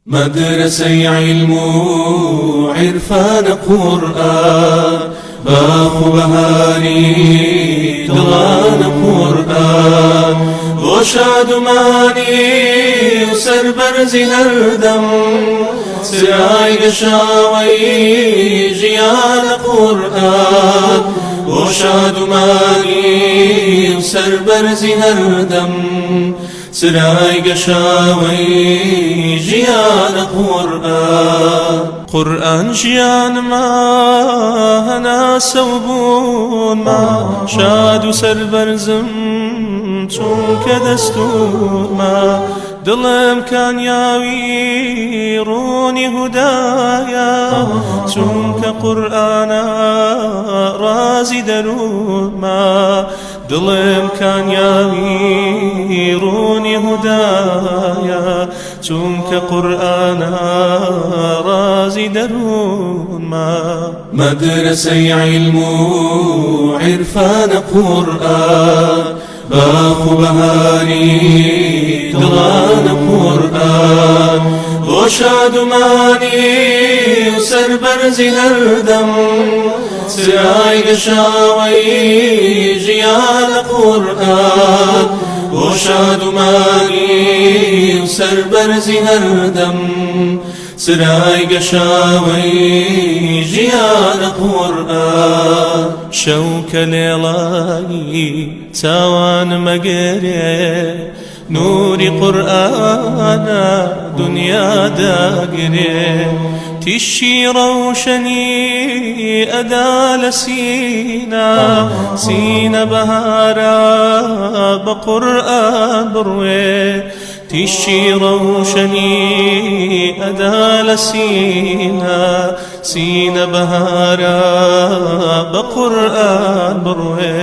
مدرسة علم عرفان قرآن باخ بهاري دڵان قورآن بۆ شادمانی و سەربەرزی هەردەم سرای گەشاوەی ژیانە قورآن بۆ شادمانی و سەربەرزی هەردەم سرای گەشاوەی ژیانە قورآن قورآن ژیانما هەناسە و بوونما شاد و سەربەرزم چونکە دەستورما دڵم کانیاوی ڕوونی هودایە چونکە قورئانە ڕازی دەروونما دڵم کانیاوی ڕوونی هودایە چونکە قورئانە ڕازی دەروونما مەدرسەی عیلم و عیرفانە قورئان باخ و بەهاری دڵانە قورئان بۆ شادمانی و سەربەرزی هەردەم سرای گەشاوەی ژیانە قورئان بۆ شادمانی و سەربەرزی هەردەم سرای گەشاوەی ژیانە قورئان شەوکە لێڵایی چاوان مەگەرێ نوری قورئانە دنیا داگرێ تیشی ڕەوشەنی ئەدا لە سینە بەهارە بە قورئان بڕوێ تیشی ڕەوشەنی ئەدا لە سینە بەهارە بە قورئان بڕوێ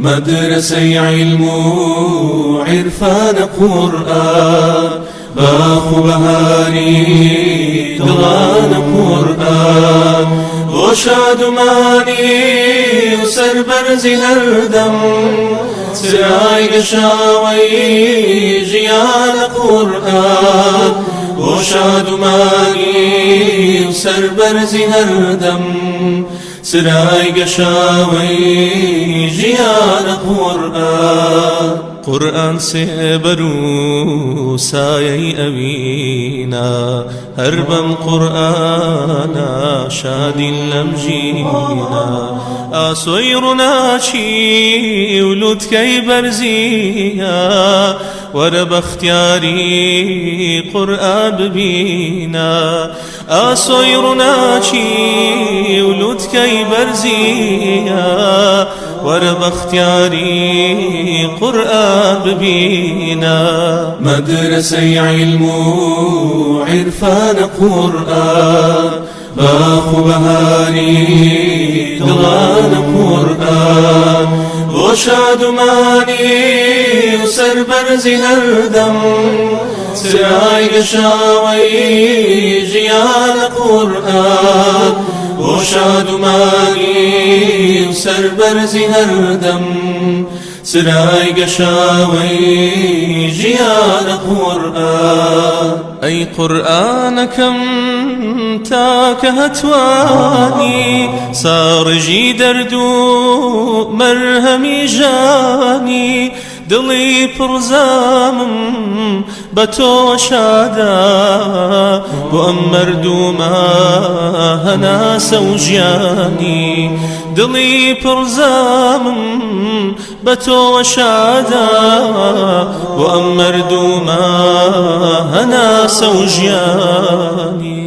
مدرسەی عیلم و عیرفانە قورئان باخ و بەهاری دڵانە قورئان بۆ شادمانی و سەربەرزی هەردەم سرای گەشاوەی ژیانە قورئان بۆ شادمانی و سەربەرزی هەردەم سرای گەشاوەی ژیانە قورئان قورئان سێبەر و سایەی ئەوینە هەر بەم قورئانە شادین لەم ژینە ئاسۆی ڕووناچی و لوتکەی بەرزیە وەرە بەختیاری قورئان ببینە ئاسۆی ڕووناچی و لوتکەی بەرزیە وەرە بەختیاری قورئان ببینە مەدرسەی عیلم و عیرفانە قورئان باخ و بەهاری دڵانە قورئان بۆ شادمانی و سەربەرزی هەردەم سرای گەشاوەی ژیانە قورئان بۆ شادمانی و سەربەرزی هەردەم سرای گەشاوەی ژیانە قورئان ئەی قورئانەکەم تاکە هەتوانی ساڕژی دەرد و مەرهەمی ژانی دڵی پڕزامم بە تۆ شادە بۆ ئەم مەردوومە هەناسە و ژیانی دڵی پڕزامم بە تۆ شادە بۆ ئەم مەردوومە هەناسە و ژیانی